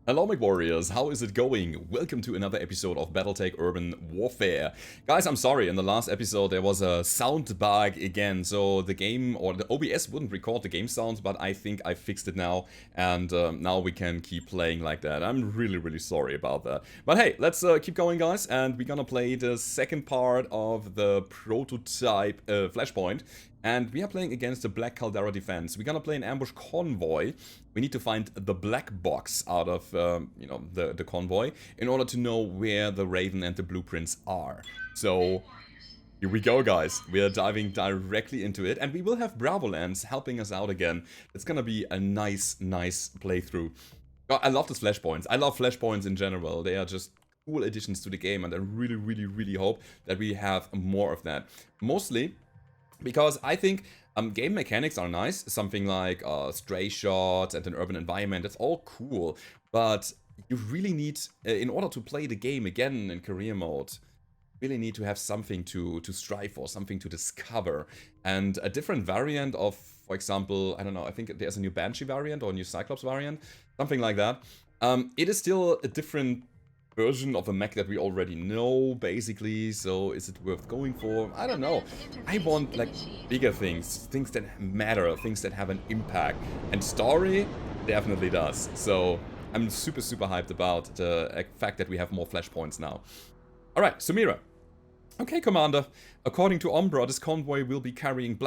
Hello, Mech Warriors, how is it going? Welcome to another episode of Battletech Urban Warfare. Guys, I'm sorry, in the last episode there was a sound bug again, so the game, or the OBS wouldn't record the game sounds, but I think I fixed it now, and now we can keep playing like that. I'm really sorry about that. But hey, let's keep going, guys, and we're gonna play the second part of the prototype Flashpoint. And we are playing against the Black Caldera defense. We're gonna play an ambush convoy. We need to find the black box out of, the convoy in order to know where the Raven and the blueprints are. So, here we go, guys. We are diving directly into it. And we will have Bravolands helping us out again. It's gonna be a nice playthrough. Oh, I love these Flashpoints. I love Flashpoints in general. They are just cool additions to the game. And I really hope that we have more of that. Mostly because I think game mechanics are nice, something like stray shots and an urban environment, that's all cool, but you really need, in order to play the game again in career mode, really need to have something to strive for, something to discover, and a different variant of, for example, I don't know, I think there's a new Banshee variant or a new Cyclops variant, something like that. It is still a different version of a mech that we already know, basically, so is it worth going for? I don't know. I want, like, bigger things, things that matter, things that have an impact, and story definitely does, so I'm super hyped about the fact that we have more flashpoints now. Alright, Sumira. Okay, Commander. According to Umbra, this convoy will be carrying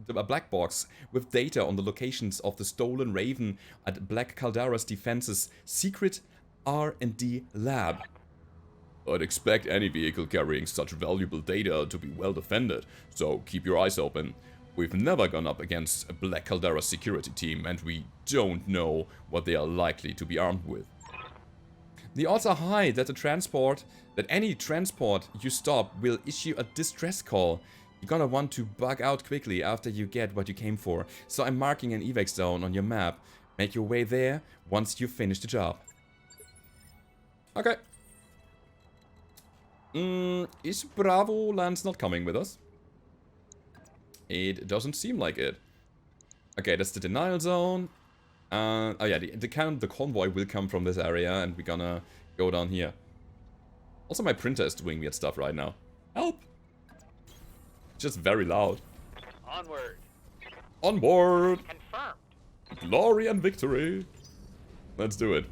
a black box with data on the locations of the stolen Raven at Black Caldera's defense's secret R&D lab. I'd expect any vehicle carrying such valuable data to be well defended, so keep your eyes open. We've never gone up against a Black Caldera security team, and we don't know what they are likely to be armed with. The odds are high that any transport you stop will issue a distress call. You're gonna want to bug out quickly after you get what you came for, so I'm marking an evac zone on your map. Make your way there once you finish the job. Okay. Is Bravolands not coming with us? It doesn't seem like it. Okay, that's the denial zone. Oh yeah, the convoy will come from this area, and we're gonna go down here. Also, my printer is doing weird stuff right now. Help! Just very loud. Onward. Onboard! Confirmed. Glory and victory! Let's do it.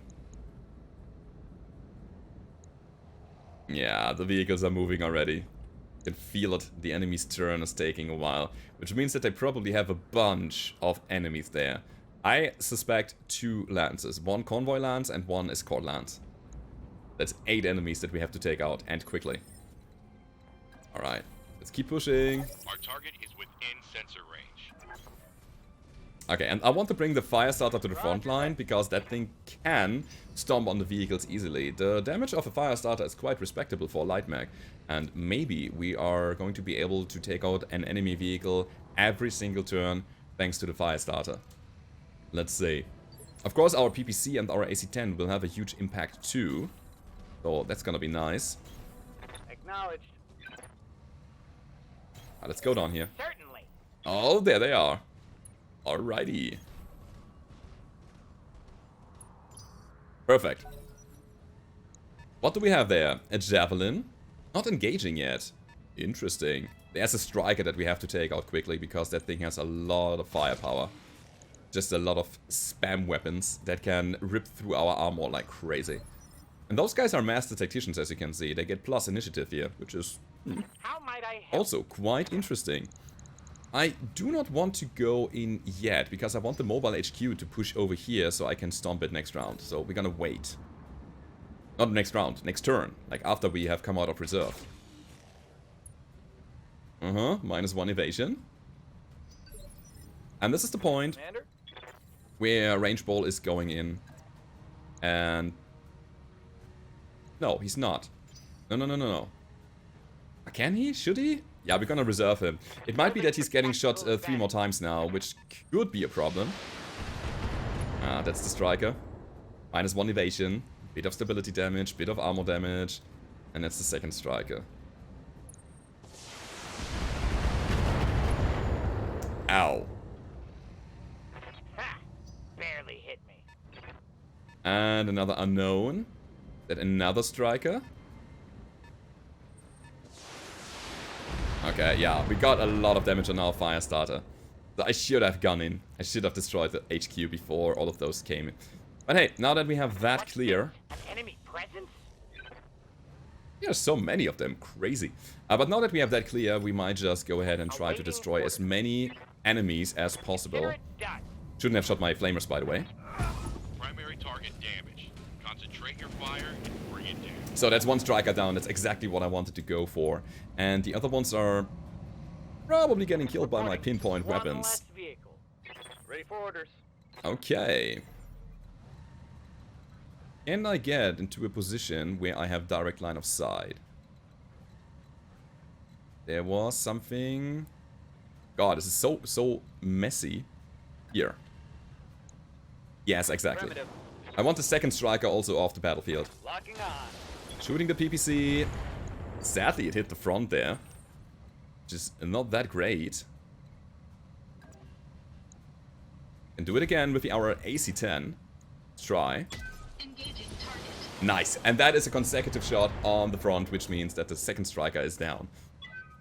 Yeah, the vehicles are moving already. You can feel it, the enemy's turn is taking a while, which means that they probably have a bunch of enemies there. I suspect 2 lances, 1 convoy lance and 1 escort lance. That's 8 enemies that we have to take out, and quickly. Alright, let's keep pushing. Our target is within sensor range. Okay, and I want to bring the fire starter to the front line, because that thing can stomp on the vehicles easily. The damage of a fire starter is quite respectable for a light mech, and maybe we are going to be able to take out an enemy vehicle every single turn thanks to the fire starter. Let's see. Of course, our PPC and our AC-10 will have a huge impact too, so that's gonna be nice. Acknowledged. Let's go down here. Certainly. Oh, there they are. Alrighty. Perfect. What do we have there? A Javelin? Not engaging yet. Interesting. There's a striker that we have to take out quickly, because that thing has a lot of firepower. Just a lot of spam weapons that can rip through our armor like crazy. And those guys are master tacticians, as you can see. They get plus initiative here, which is How might I help? also quite interesting. I do not want to go in yet, because I want the mobile HQ to push over here so I can stomp it next round. So we're gonna wait. Not next round, next turn. Like after we have come out of reserve. -1 evasion. And this is the point Commander? where range ball is going in. And no, he's not. No. Can he? Should he? Yeah, we're gonna reserve him. It might be that he's getting shot 3 more times now, which could be a problem. That's the striker. -1 evasion. Bit of stability damage, bit of armor damage. And that's the second striker. Ow. Ha! Barely hit me. And another unknown. That another striker. Okay, yeah, we got a lot of damage on our fire starter. So I should have gone in. I should have destroyed the HQ before all of those came in. But hey, now that we have that clear... An enemy presence? There's so many of them, crazy. But now that we have that clear, we might just go ahead and try to destroy as many enemies as possible. Shouldn't have shot my flamers, by the way. Primary target damage. Concentrate your fire and bring it down. So that's one striker down. That's exactly what I wanted to go for. And the other ones are probably getting killed by my pinpoint weapons. Ready for orders. Okay. Can I get into a position where I have direct line of sight? There was something... God, this is so messy. Here. Yes, exactly. I want the second striker also off the battlefield. Locking on. Shooting the PPC. Sadly, it hit the front there. Which is not that great. And do it again with our AC-10. Let's try. Nice. And that is a consecutive shot on the front, which means that the second striker is down.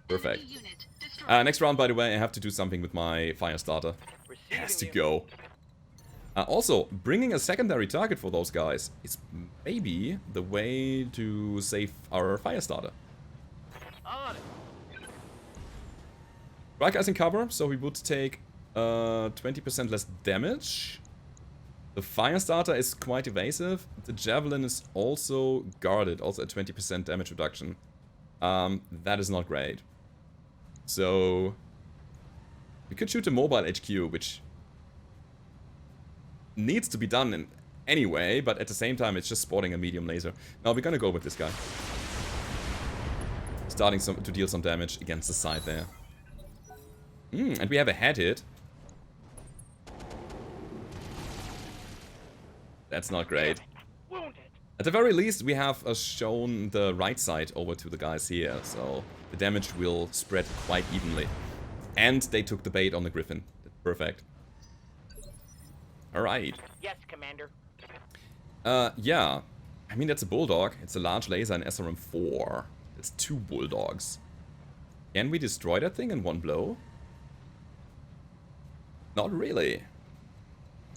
Perfect. Next round, by the way, I have to do something with my fire starter. It has to go. Also, bringing a secondary target for those guys is maybe the way to save our fire starter. On it. Striker is in cover, so we would take 20% less damage. The fire starter is quite evasive. The Javelin is also guarded, also at 20% damage reduction. That is not great. So we could shoot a mobile HQ, which needs to be done in anyway, but at the same time it's just spotting a medium laser. Now we're gonna go with this guy. Starting to deal some damage against the side there. And we have a head hit. That's not great. At the very least, we have shown the right side over to the guys here, so the damage will spread quite evenly. And they took the bait on the Griffin. Perfect. Alright. Yes, Commander. Yeah. I mean, that's a Bulldog. It's a large laser and SRM-4. It's 2 Bulldogs. Can we destroy that thing in one blow? Not really.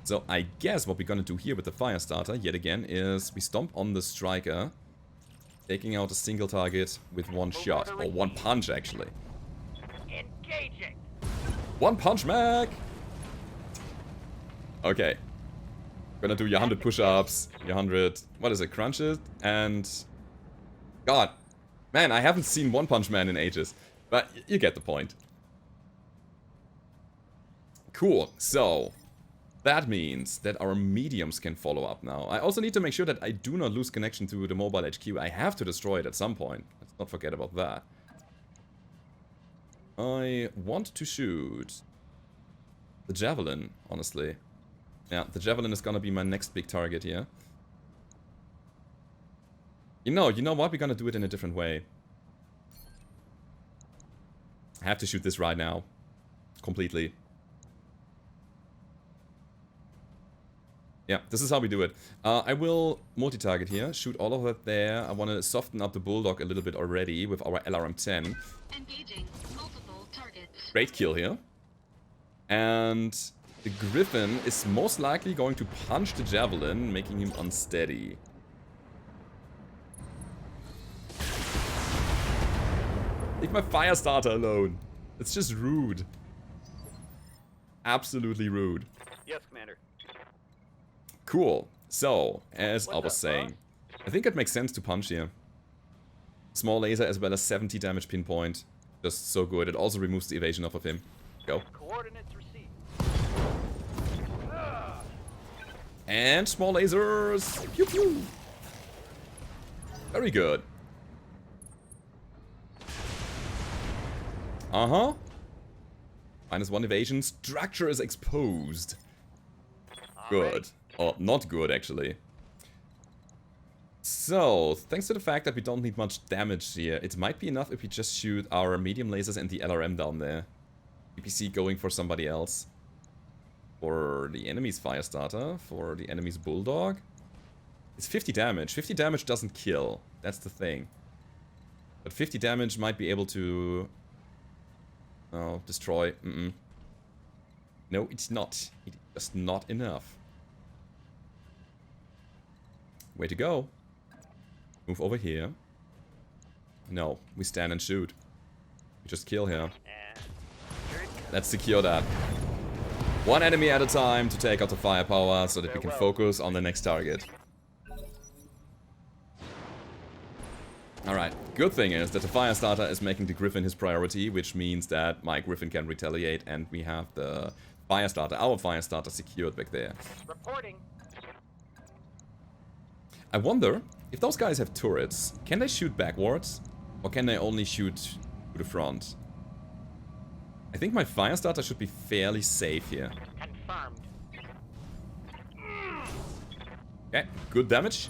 So I guess what we're gonna do here with the fire starter, yet again, is we stomp on the striker, taking out a single target with one shot, or one punch actually. Engaging. One punch, Mech! Okay. Gonna do your 100 push-ups, your 100, what is it, crunches, and... God, man, I haven't seen One Punch Man in ages, but you get the point. Cool, so... that means that our mediums can follow up now. I also need to make sure that I do not lose connection to the mobile HQ. I have to destroy it at some point. Let's not forget about that. I want to shoot the Javelin, honestly. Yeah, the Javelin is gonna be my next big target here. You know what? We're gonna do it in a different way. I have to shoot this right now. Completely. Yeah, this is how we do it. I will multi-target here, shoot all of it there. I want to soften up the Bulldog a little bit already with our LRM-10. Engaging multiple targets. Great kill here. And the Griffin is most likely going to punch the Javelin, making him unsteady. Leave my fire starter alone. It's just rude. Absolutely rude. Yes, Commander. Cool. So, as I was saying, I think it makes sense to punch here. Small laser as well as 70 damage pinpoint. Just so good. It also removes the evasion off of him. Go. Coordinates received. And small lasers. Pew pew. Very good. Uh-huh. -1 evasion. Structure is exposed. Good. Oh, not good, actually. So, thanks to the fact that we don't need much damage here, it might be enough if we just shoot our medium lasers and the LRM down there. PPC going for somebody else. For the enemy's Firestarter, for the enemy's Bulldog. It's 50 damage. 50 damage doesn't kill. That's the thing. But 50 damage might be able to... Oh, destroy. No, it's not. It's just not enough. Way to go. Move over here. No, we stand and shoot. We just kill here. Let's secure that. One enemy at a time to take out the firepower so that we can focus on the next target. Alright, good thing is that the Firestarter is making the Griffin his priority, which means that my Griffin can retaliate and we have the Firestarter, our Firestarter, secured back there. Reporting. I wonder, if those guys have turrets, can they shoot backwards? Or can they only shoot to the front? I think my Firestarter should be fairly safe here. Confirmed. Okay, good damage.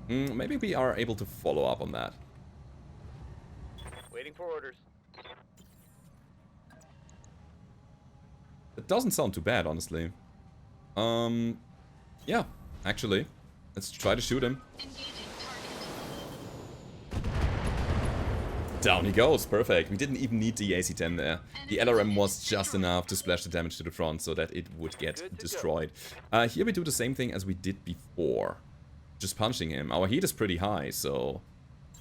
Maybe we are able to follow up on that. Waiting for orders. It doesn't sound too bad, honestly. Yeah, actually. Let's try to shoot him. Engaging target. Down he goes, perfect. We didn't even need the AC-10 there. The LRM was just enough to splash the damage to the front so that it would get destroyed. Here we do the same thing as we did before. Just punching him. Our heat is pretty high, so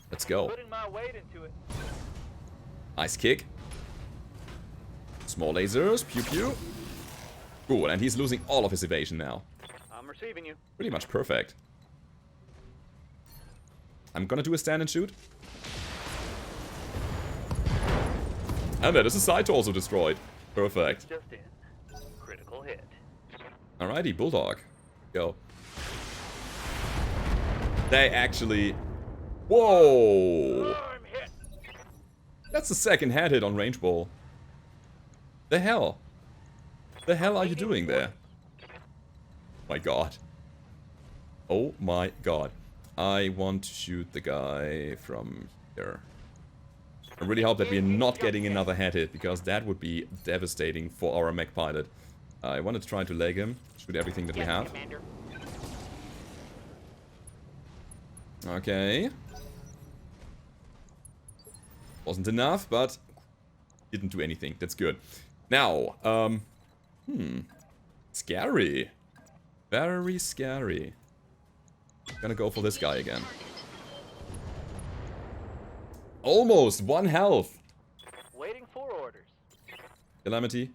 let's go. Putting my weight into it. Nice kick. Small lasers, pew pew. Cool, and he's losing all of his evasion now. I'm receiving you. Pretty much perfect. I'm gonna do a stand and shoot. And that is a side torso destroyed. Perfect. Just in. Critical hit. Alrighty, Bulldog. Go. They actually... Whoa! I'm hit. That's the second head hit on range ball. The hell? The hell are you doing there? My god. Oh my god. I want to shoot the guy from here. I really hope that we're not getting another head hit, because that would be devastating for our mech pilot. I wanted to try to leg him, shoot everything that we have. Commander. Okay. Wasn't enough, but didn't do anything. That's good. Now, scary. Very scary. Gonna go for this guy again. Almost 1 health. Waiting for orders. Calamity,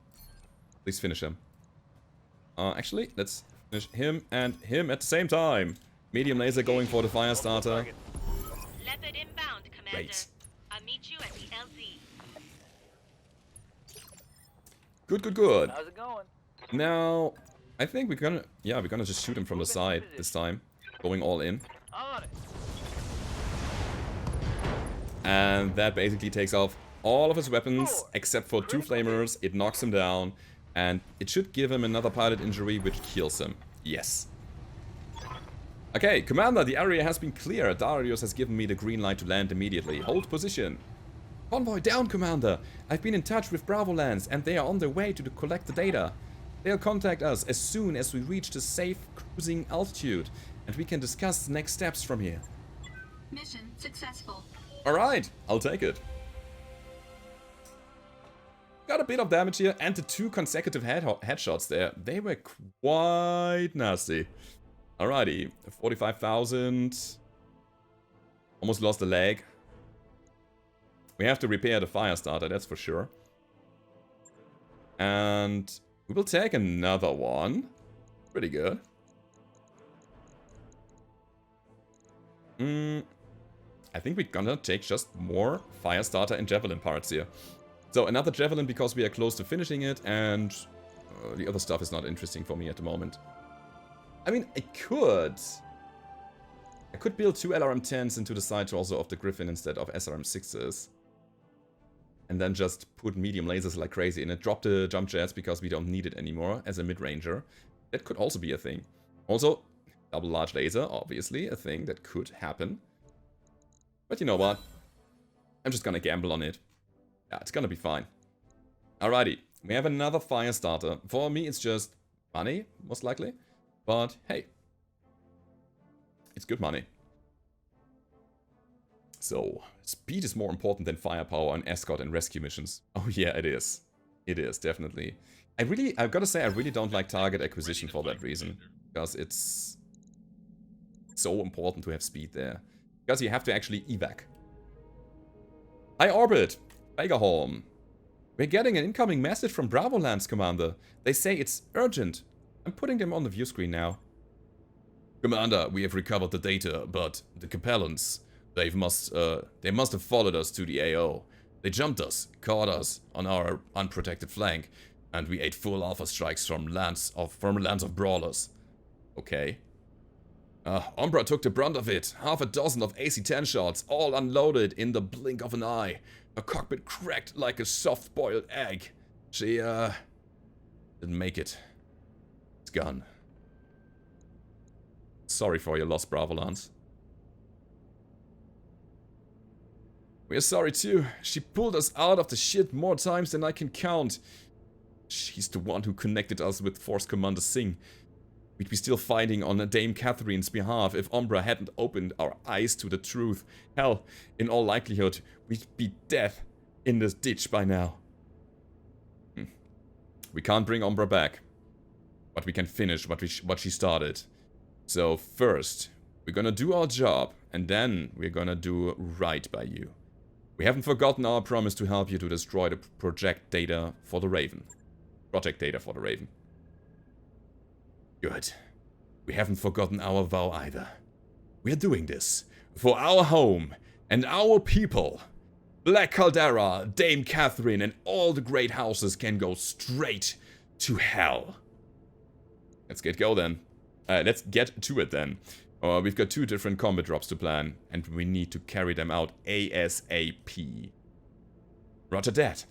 please finish him. Actually, let's finish him and him at the same time. Medium laser going for the Firestarter. Leopard inbound, Commander. Great. I'll meet you at the LZ. Good, good, good. How's it going? Now, I think we're gonna... Yeah, we're gonna just shoot him from the side this time. Going all in. On it. And that basically takes off all of his weapons, except for 2 flamers. It knocks him down. And it should give him another pilot injury, which kills him. Yes. Okay, Commander, the area has been cleared. Darius has given me the green light to land immediately. Hold position. Convoy down, Commander. I've been in touch with Bravo Lands, and they are on their way to collect the data. They'll contact us as soon as we reach the safe cruising altitude, and we can discuss the next steps from here. Mission successful. Alright, I'll take it. Got a bit of damage here, and the 2 consecutive headshots there, they were quite nasty. Alrighty, 45,000. Almost lost a leg. We have to repair the Firestarter, that's for sure. And we will take another one. Pretty good. I think we're gonna take just more Firestarter and Javelin parts here. So another Javelin because we are close to finishing it, and the other stuff is not interesting for me at the moment. I mean, I could build 2 LRM-10s into the side torso of the Griffin instead of SRM-6s. And then just put medium lasers like crazy in it. Drop the jump jets because we don't need it anymore as a mid-ranger. That could also be a thing. Also, double large laser, obviously, a thing that could happen. But you know what? I'm just gonna gamble on it. Yeah, it's gonna be fine. Alrighty, we have another Firestarter. For me, it's just money, most likely. But hey, It's good money. So, speed is more important than firepower on escort and rescue missions. Oh yeah, it is. It is, definitely. I've got to say, I really don't like target acquisition for that reason. Because it's so important to have speed there. Because you have to actually evac. Hi Orbit! Bagerholm. We're getting an incoming message from Bravo Lands, Commander. They say it's urgent. I'm putting them on the view screen now. Commander, we have recovered the data, but the Capellans, they must have followed us to the AO. They jumped us, caught us on our unprotected flank, and we ate full alpha strikes from lands of brawlers. Okay. Umbra took the brunt of it. Half a dozen of AC-10 shots, all unloaded in the blink of an eye. Her cockpit cracked like a soft-boiled egg. She, didn't make it. It's gone. Sorry for your loss, Bravo Lance. We're sorry too. She pulled us out of the shit more times than I can count. She's the one who connected us with Force Commander Singh. We'd be still fighting on Dame Catherine's behalf if Umbra hadn't opened our eyes to the truth. Hell, in all likelihood, we'd be dead in this ditch by now. We can't bring Umbra back, but we can finish what she started. So first, we're gonna do our job, and then we're gonna do right by you. We haven't forgotten our promise to help you to destroy the project data for the Raven. Project data for the Raven. Good. We haven't forgotten our vow either. We're doing this for our home and our people. Black Caldera, Dame Catherine, and all the great houses can go straight to hell. Let's get to it then. We've got 2 different combat drops to plan, and we need to carry them out ASAP. Roger that.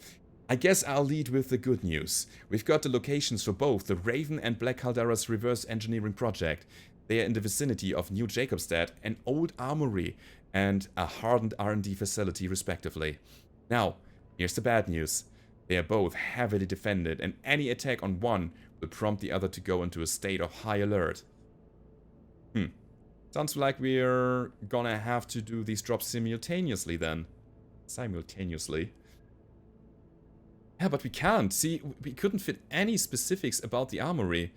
I guess I'll lead with the good news. We've got the locations for both the Raven and Black Caldera's reverse engineering project. They are in the vicinity of New Jacobstadt, an old armory, and a hardened R&D facility respectively. Now, here's the bad news. They are both heavily defended, and any attack on one will prompt the other to go into a state of high alert. Sounds like we're gonna have to do these drops simultaneously then. Simultaneously. Yeah, but we can't. See, we couldn't fit any specifics about the armory.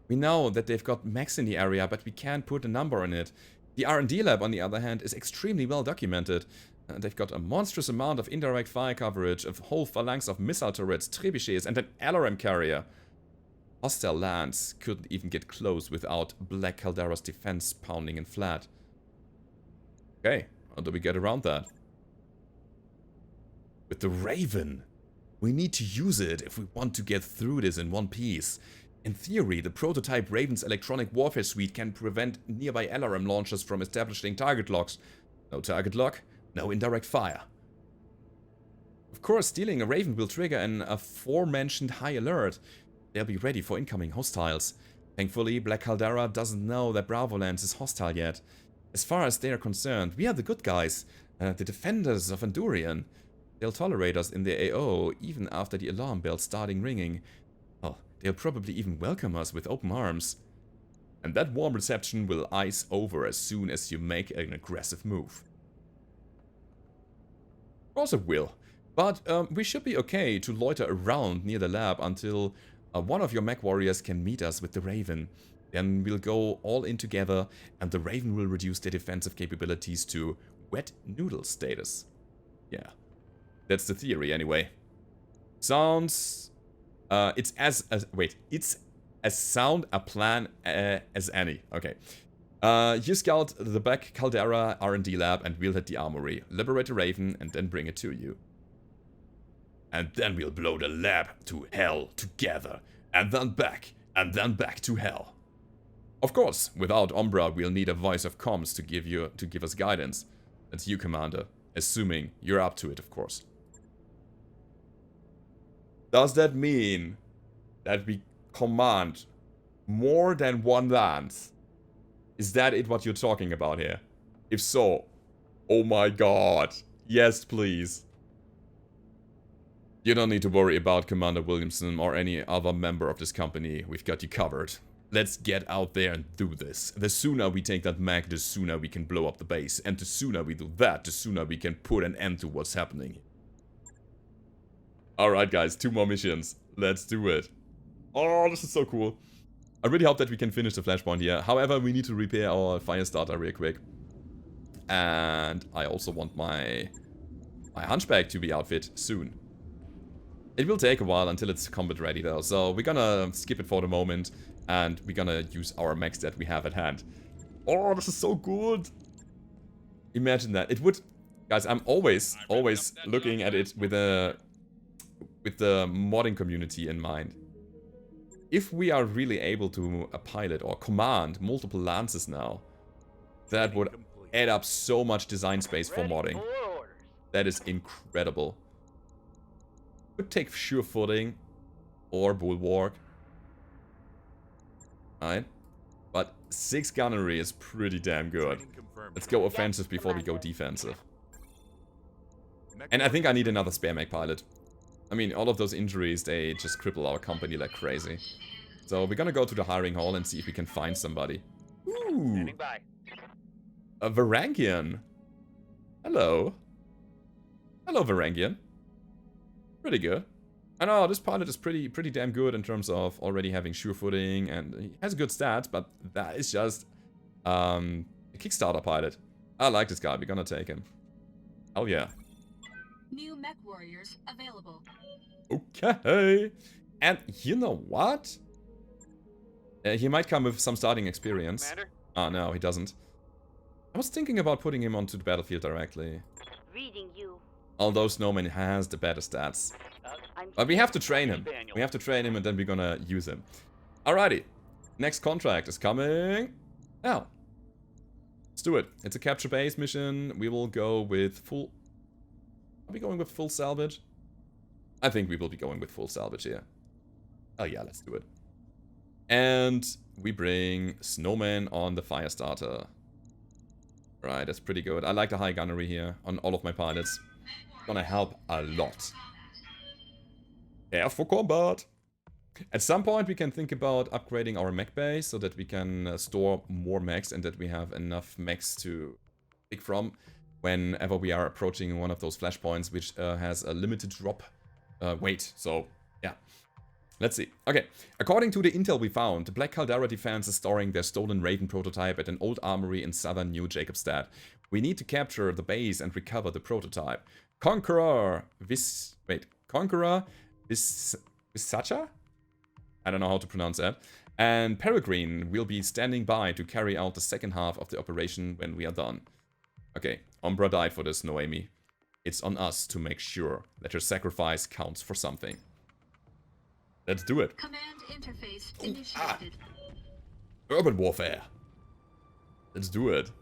We know that they've got mechs in the area, but we can't put a number on it. The R&D lab, on the other hand, is extremely well documented. They've got a monstrous amount of indirect fire coverage, a whole phalanx of missile turrets, trebuchets, and an LRM carrier. Hostile lands couldn't even get close without Black Caldera's defense pounding in flat. Okay, how do we get around that? With the Raven, we need to use it if we want to get through this in one piece. In theory, the prototype Raven's electronic warfare suite can prevent nearby LRM launchers from establishing target locks. No target lock, no indirect fire. Of course, stealing a Raven will trigger an aforementioned high alert. They'll be ready for incoming hostiles. Thankfully, Black Caldera doesn't know that Bravo Lands is hostile yet. As far as they are concerned, we are the good guys, the defenders of Andurian. They'll tolerate us in the AO even after the alarm bell starting ringing. Oh, they'll probably even welcome us with open arms. And that warm reception will ice over as soon as you make an aggressive move. Of course it will. But we should be okay to loiter around near the lab until one of your mech warriors can meet us with the Raven. Then we'll go all in together and the Raven will reduce their defensive capabilities to wet noodle status. Yeah. That's the theory, anyway. Sounds... it's as sound a plan as any. Okay. You scout the Black Caldera R&D lab and we'll hit the armory. Liberate the Raven and then bring it to you. And then we'll blow the lab to hell together. And then back to hell. Of course, without Umbra, we'll need a voice of comms to give us guidance. That's you, Commander. Assuming you're up to it, of course. Does that mean that we command more than one lance? Is that what you're talking about here? If so, oh my god. Yes, please. You don't need to worry about Commander Williamson or any other member of this company. We've got you covered. Let's get out there and do this. The sooner we take that mech, the sooner we can blow up the base. And the sooner we do that, the sooner we can put an end to what's happening. Alright guys, 2 more missions. Let's do it. Oh, this is so cool. I really hope that we can finish the Flashpoint here. However, we need to repair our fire starter real quick. And I also want my Hunchback to be outfit soon. It will take a while until it's combat ready though, so we're gonna skip it for the moment. And we're gonna use our mechs that we have at hand. Oh, this is so good! Imagine that. It would... Guys, I'm always looking at it with the modding community in mind. If we are really able to pilot or command multiple lances now, that would add up so much design space for modding. That is incredible. Could take sure footing or bulwark. Alright. But 6 gunnery is pretty damn good. Let's go offensive before we go defensive. And I think I need another spare mech pilot. I mean, all of those injuries, they just cripple our company like crazy. So we're gonna go to the hiring hall and see if we can find somebody. Ooh! A Varangian! Hello. Hello, Varangian. Pretty good. I know, this pilot is pretty damn good in terms of already having sure footing, and he has good stats, but that is just a Kickstarter pilot. I like this guy, we're gonna take him. Oh yeah. New mech warriors available. Okay. And you know what? He might come with some starting experience. Commander? Ah, no, he doesn't. I was thinking about putting him onto the battlefield directly. Reading you. Although Snowman has the better stats. But we have to train him. We have to train him and then we're gonna use him. Alrighty. Next contract is coming now. Let's do it. It's a capture base mission. We will go with full... Are we going with full salvage? I think we will be going with full salvage here. Oh yeah, let's do it. And we bring Snowman on the fire starter. Right, that's pretty good. I like the high gunnery here on all of my pilots. Gonna help a lot. Air for combat! At some point we can think about upgrading our mech base so that we can store more mechs and that we have enough mechs to pick from whenever we are approaching one of those flashpoints, which has a limited drop weight. So, yeah. Let's see. Okay, according to the intel we found, the Black Caldera Defense is storing their stolen Raven prototype at an old armory in southern New Jacobstadt. We need to capture the base and recover the prototype. Conqueror Visacha? I don't know how to pronounce that. And Peregrine will be standing by to carry out the second half of the operation when we are done. Okay, Umbra died for this, Noemi. It's on us to make sure that her sacrifice counts for something. Let's do it. Command interface initiated. Urban Warfare. Let's do it.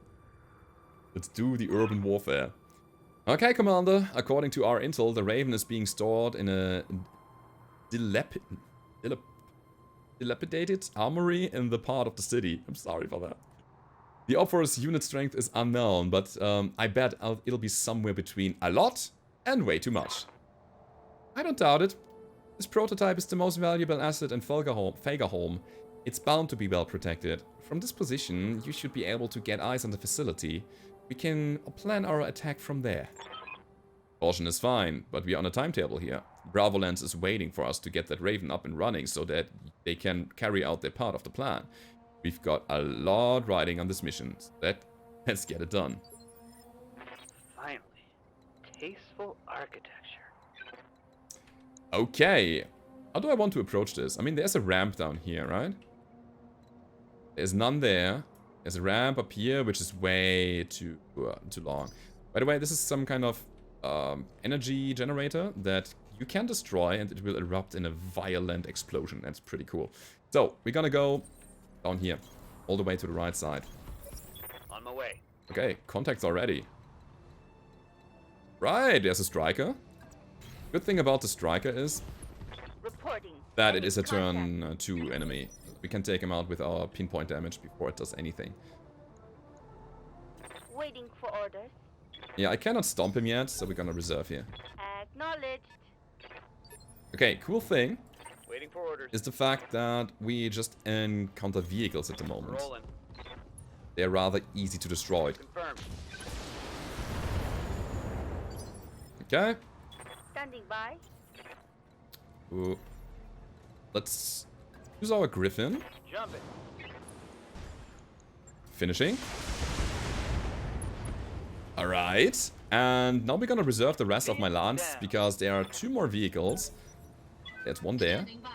Let's do the Urban Warfare. Okay, Commander. According to our intel, the Raven is being stored in a dilapidated armory in the part of the city. I'm sorry for that. The Opfer's unit strength is unknown, but I bet it'll be somewhere between a lot and way too much. I don't doubt it. This prototype is the most valuable asset in Fagerholm. It's bound to be well protected. From this position, you should be able to get eyes on the facility. We can plan our attack from there. Caution is fine, but we are on a timetable here. Bravo Lens is waiting for us to get that Raven up and running so that they can carry out their part of the plan. We've got a lot riding on this mission. Let's get it done. Finally. Tasteful architecture. Okay. How do I want to approach this? I mean, there's a ramp down here, right? There's none there. There's a ramp up here, which is way too long. By the way, this is some kind of energy generator that you can destroy and it will erupt in a violent explosion. That's pretty cool. So, we're gonna go down here, all the way to the right side. On my way. Okay, contacts already. Right, there's a striker. Good thing about the striker is Reporting. that it is a turn 2 enemy. We can take him out with our pinpoint damage before it does anything. Waiting for orders. Yeah, I cannot stomp him yet, so we're gonna reserve here. Acknowledged. Okay, cool thing. Waiting for orders. is the fact that we just encounter vehicles at the moment. Rolling. They're rather easy to destroy. Confirmed. Okay. Standing by. Ooh. Let's use our Griffin. Jump it. Finishing. Alright. And now we're gonna reserve the rest of my lance because there are 2 more vehicles. There's one there. Standing by.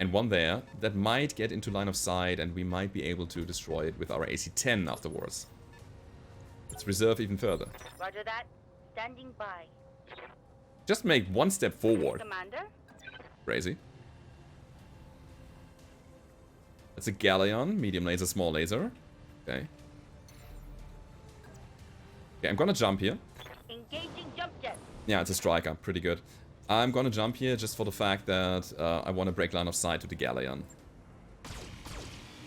And one there that might get into line of sight and we might be able to destroy it with our AC-10 afterwards. Let's reserve even further. Roger that. Standing by. Just make one step forward. Commander? Crazy. That's a galleon, medium laser, small laser. Okay. Okay, I'm gonna jump here. Engaging jump jet. Yeah, it's a striker, pretty good. I'm gonna jump here just for the fact that I want to break line of sight to the galleon.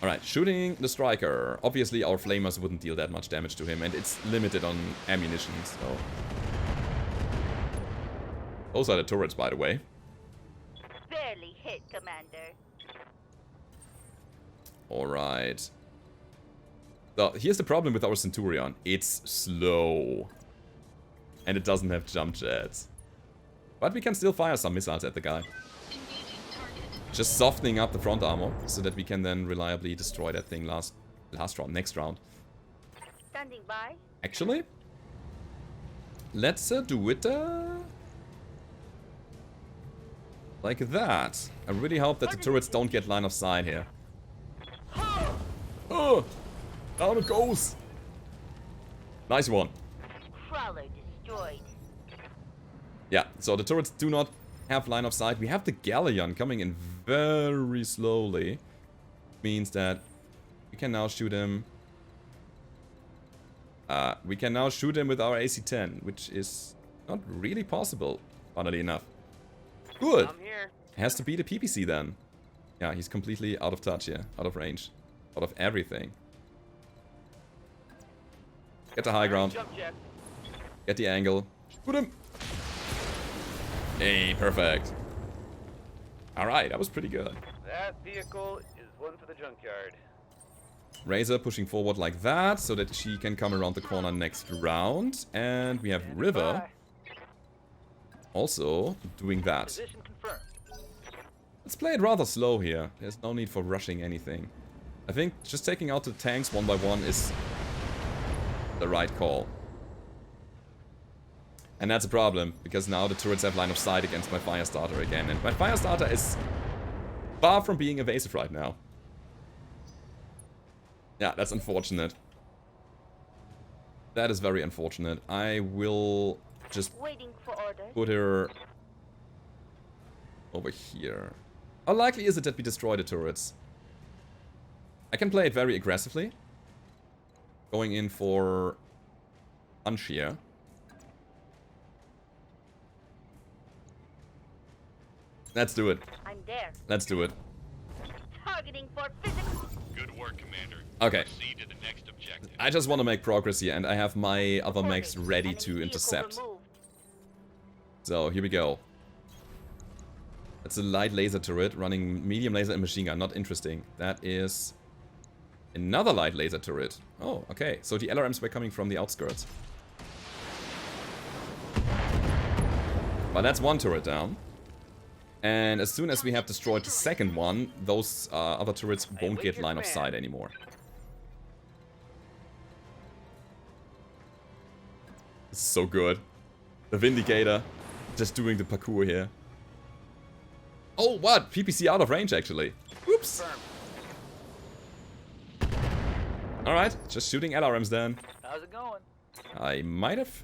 Alright, shooting the striker. Obviously our flamers wouldn't deal that much damage to him and it's limited on ammunition, so... Those are the turrets, by the way. Barely hit, Commander. Alright. So, here's the problem with our Centurion. It's slow. And it doesn't have jump jets. But we can still fire some missiles at the guy. Engaging target. Just softening up the front armor, so that we can then reliably destroy that thing last round, next round. Standing by. Actually, let's do it like that. I really hope that the turrets don't get line of sight here. Oh, down it goes. Nice one. Crawler destroyed. Yeah, so the turrets do not have line of sight. We have the galleon coming in very slowly. Means that we can now shoot him. We can now shoot him with our AC-10, which is not really possible, funnily enough. Good. I'm here. Has to be the PPC then. Yeah, he's completely out of touch here, out of range, out of everything. Get the high ground. Jump jet. Get the angle. Shoot him. Hey, perfect. Alright, that was pretty good. That vehicle is one for the junkyard. Razor pushing forward like that, so that she can come around the corner next round. And we have River also doing that. Position confirmed. Let's play it rather slow here. There's no need for rushing anything. I think just taking out the tanks one by one is the right call. And that's a problem, because now the turrets have line of sight against my fire starter again. And my fire starter is far from being evasive right now. Yeah, that's unfortunate. That is very unfortunate. I will just Waiting for orders. put her over here. How likely is it that we destroy the turrets? I can play it very aggressively. Going in for punch here. Let's do it. I'm there. Let's do it. Targeting for physical. Good work, Commander. Okay. Proceed to the next objective. I just want to make progress here, and I have my other mechs Reporting. ready Enemy to vehicle intercept. removed. So, here we go. That's a light laser turret running medium laser and machine gun. Not interesting. That is another light laser turret. Oh, okay. So the LRMs were coming from the outskirts. But that's one turret down. And as soon as we have destroyed the second one, those other turrets won't get line of sight anymore. This is so good. The Vindicator just doing the parkour here. Oh, what? PPC out of range, actually. Oops. Alright, just shooting LRMs then. How's it going? I might have...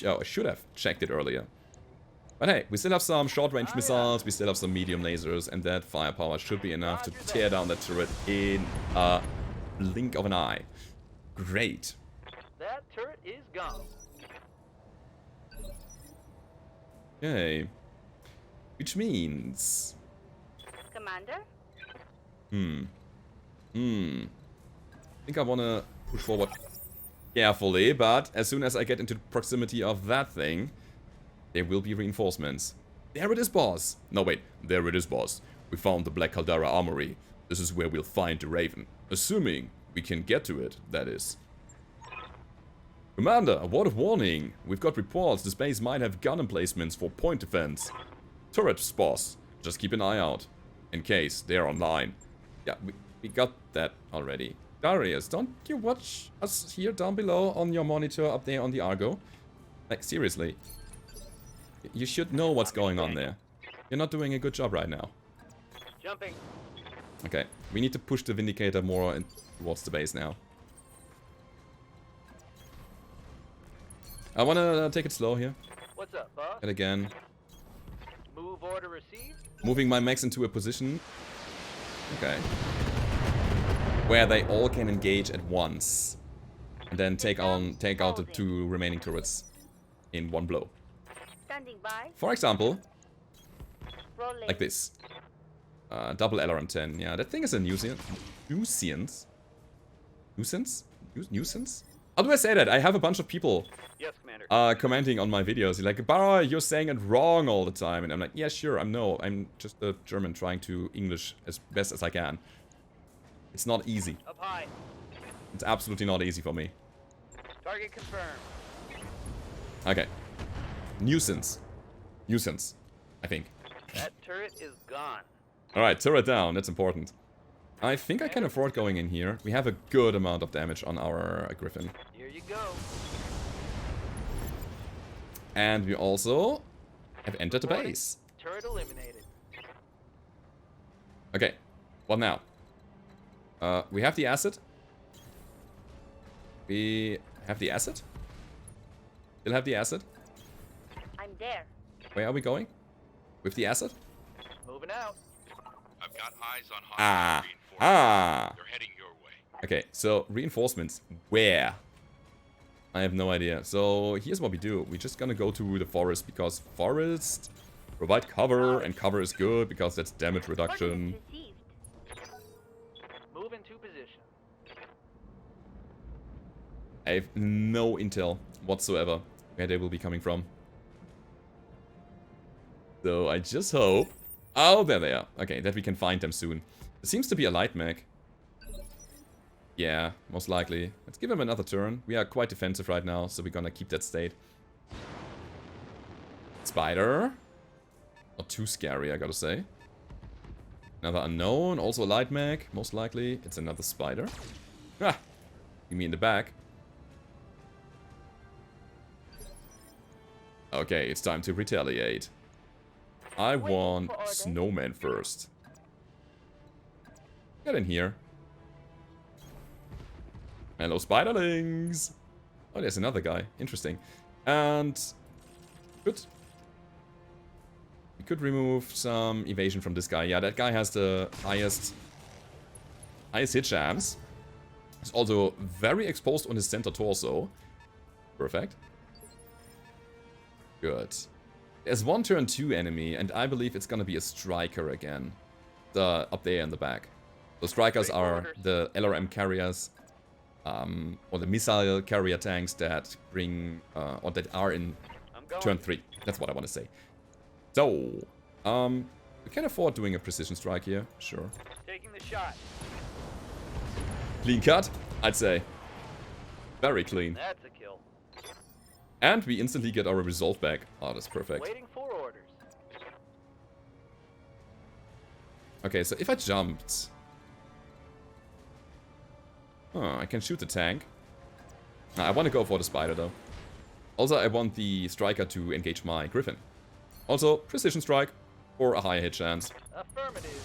Oh, I should have checked it earlier. But hey, we still have some short-range missiles, we still have some medium lasers, and that firepower should be enough to tear down that turret in a blink of an eye. Great. That turret is gone. Okay. Which means... Commander? I think I want to push forward carefully, but as soon as I get into proximity of that thing, there will be reinforcements. There it is, boss. No, wait. There it is, boss. We found the Black Caldera Armory. This is where we'll find the Raven. Assuming we can get to it, that is. Commander, a word of warning. We've got reports this base might have gun emplacements for point defense. Turret boss. Just keep an eye out. In case they're online. Yeah, we got that already. Darius, don't you watch us here down below on your monitor up there on the Argo? Like, seriously. You should know what's going on there. You're not doing a good job right now. Jumping. Okay, we need to push the Vindicator more towards the base now. I wanna take it slow here. What's up, boss? And again, Move order received. moving my mechs into a position. Okay. Where they all can engage at once. And then take out the 2 remaining turrets in one blow. Standing by. For example, Rolling. like this. Double LRM-10. Yeah, that thing is a nuisance. Nuisance? How do I say that? I have a bunch of people Yes, Commander. commenting on my videos. You're like, Bara, you're saying it wrong all the time. And I'm like, yeah, sure, I'm just a German trying to English as best as I can. It's not easy. Up high. It's absolutely not easy for me. Target confirmed. Okay. Nuisance, I think. That turret is gone. Alright, turret down, that's important. I think I can afford going in here. We have a good amount of damage on our Griffin. Here you go. And we also have entered the base. Turret eliminated. Okay, what now? We have the asset. We have the asset? Still have the asset? I'm there. Where are we going? With the asset? Moving out. I've got eyes on Ah. hostile reinforcements. Ah. They're heading your way. Okay, so reinforcements. Where? I have no idea. So here's what we do. We're just gonna go to the forest because forest provide cover and cover is good because that's damage reduction. Ordnance received. Move into position. I have no intel whatsoever where they will be coming from. So I just hope... Oh, there they are. Okay, that we can find them soon. There seems to be a light mech. Yeah, most likely. Let's give him another turn. We are quite defensive right now, so we're gonna keep that state. Spider. Not too scary, I gotta say. Another unknown, also a light mech, most likely. It's another spider. Ah! You mean in the back. Okay, it's time to retaliate. I want snowman first. Get in here. Hello, spiderlings! Oh, there's another guy. Interesting. And... good. We could remove some evasion from this guy. Yeah, that guy has the highest hit chance. He's also very exposed on his center torso. Perfect. Good. There's one turn 2 enemy, and I believe it's gonna be a striker again. Up there in the back. The strikers are the LRM carriers, or the missile carrier tanks that bring, or that are in turn 3. That's what I want to say. So, we can afford doing a precision strike here, sure. Taking the shot. Clean cut, I'd say. Very clean. That's a kill. And we instantly get our resolve back. Oh, that's perfect. Waiting for orders. Okay, so if I jumped... Oh, I can shoot the tank. I want to go for the spider, though. Also, I want the striker to engage my Griffin. Also, precision strike for a higher hit chance. Affirmative.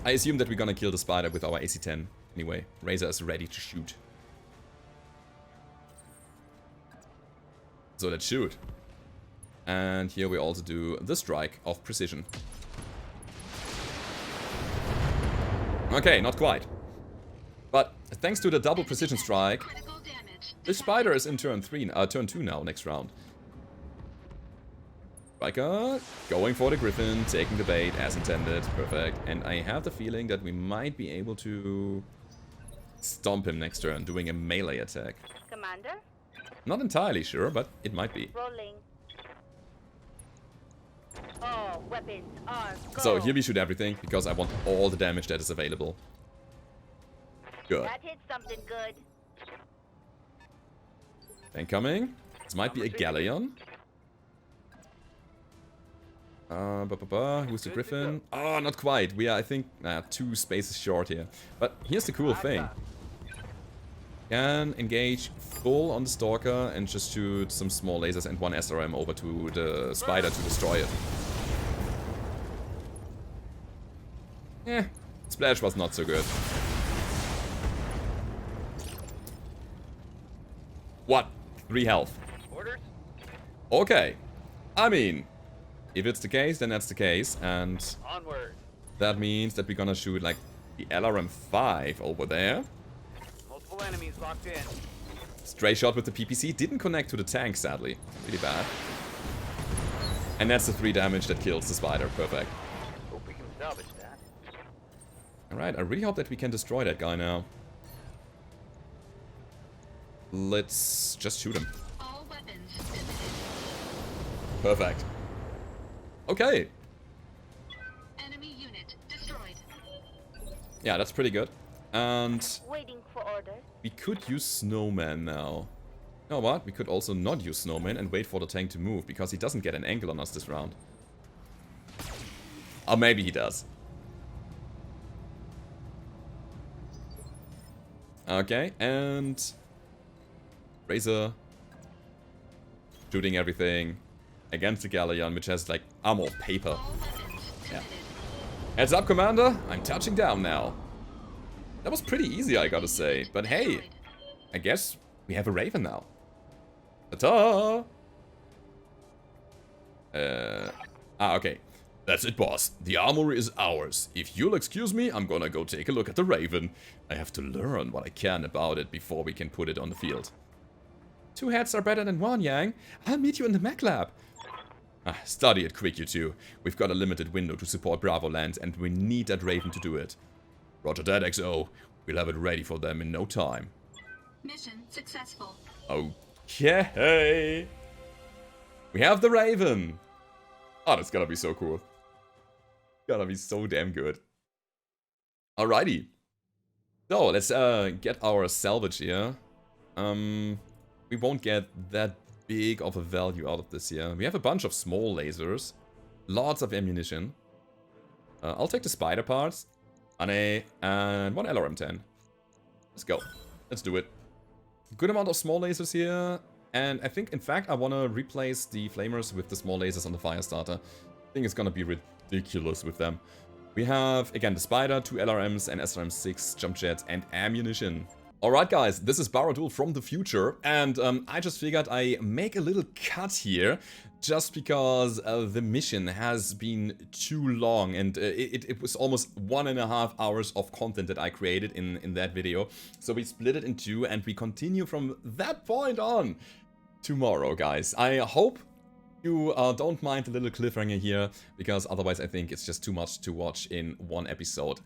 I assume that we're gonna kill the spider with our AC-10. Anyway, Razor is ready to shoot. So let's shoot. And here we also do the strike of precision. Okay, not quite. But thanks to the double precision strike, the spider is in turn 2 now, next round. Striker, going for the Griffin, taking the bait as intended, perfect. And I have the feeling that we might be able to stomp him next turn, doing a melee attack. Commander? Not entirely sure, but it might be. Rolling. All weapons are go. So here we shoot everything, because I want all the damage that is available. Good. That hit something good. Tank coming. This might be a galleon. Who's the Griffin? Oh, not quite. We are, I think, 2 spaces short here. But here's the cool thing. Can engage full on the Stalker and just shoot some small lasers and 1 SRM over to the Spider to destroy it. Splash was not so good. What? 3 health. Orders? Okay. I mean, if it's the case, then that's the case. And Onward. that means that we're gonna shoot like the LRM-5 over there. Multiple enemies locked in. Stray shot with the PPC. Didn't connect to the tank, sadly. Really bad. And that's the 3 damage that kills the Spider. Perfect. Hope we can salvage that. Alright, I really hope that we can destroy that guy now. Let's just shoot him. All weapons limited. Perfect. Okay. Enemy unit destroyed. Yeah, that's pretty good. And Waiting for orders. we could use Snowman now. You know what? We could also not use Snowman and wait for the tank to move, because he doesn't get an angle on us this round. Or maybe he does. Okay, and Razor shooting everything against the Galleon, which has like armor paper. All weapons Yeah. limited. Heads up, Commander. I'm touching down now. That was pretty easy, I gotta say. But hey, Destroyed. I guess we have a Raven now. Ta-ta! Okay. That's it, boss. The armor is ours. If you'll excuse me, I'm gonna go take a look at the Raven. I have to learn what I can about it before we can put it on the field. 2 heads are better than 1, Yang. I'll meet you in the mech lab. Study it quick, you two. We've got a limited window to support Bravo Land, and we need that Raven to do it. Roger that, XO. We'll have it ready for them in no time. Mission successful. Okay. We have the Raven. Oh, that's gonna be so cool. Gonna be so damn good. Alrighty. So, let's get our salvage here. We won't get that big of a value out of this here. We have a bunch of small lasers. Lots of ammunition. I'll take the spider parts. Money, and 1 LRM-10. Let's go. Let's do it. Good amount of small lasers here. And I think, in fact, I want to replace the flamers with the small lasers on the fire starter. I think it's going to be ridiculous with them. We have, again, the Spider, 2 LRMs, and SRM-6 jump jets, and ammunition. Alright guys, this is Baradul from the future, and I just figured I make a little cut here, just because the mission has been too long, and it was almost 1.5 hours of content that I created in that video. So we split it in 2, and we continue from that point on tomorrow, guys. I hope you don't mind a little cliffhanger here, because otherwise I think it's just too much to watch in one episode.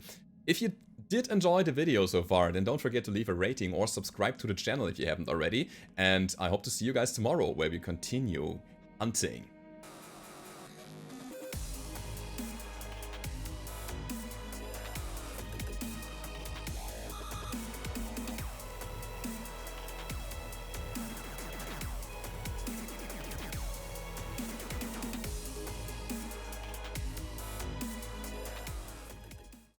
If you did enjoy the video so far, then don't forget to leave a rating or subscribe to the channel if you haven't already. And I hope to see you guys tomorrow, where we continue hunting.